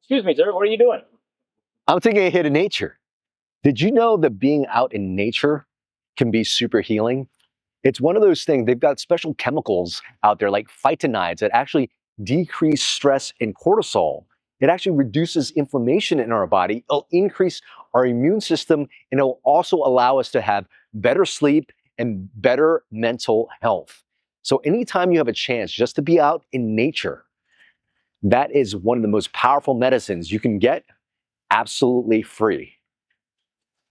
Excuse me, sir, what are you doing? I'm taking a hit of nature. Did you know that being out in nature can be super healing? It's one of those things, they've got special chemicals out there like phytoncides that actually decrease stress and cortisol. It actually reduces inflammation in our body. It'll increase our immune system, and it'll also allow us to have better sleep and better mental health. So anytime you have a chance just to be out in nature, that is one of the most powerful medicines you can get absolutely free.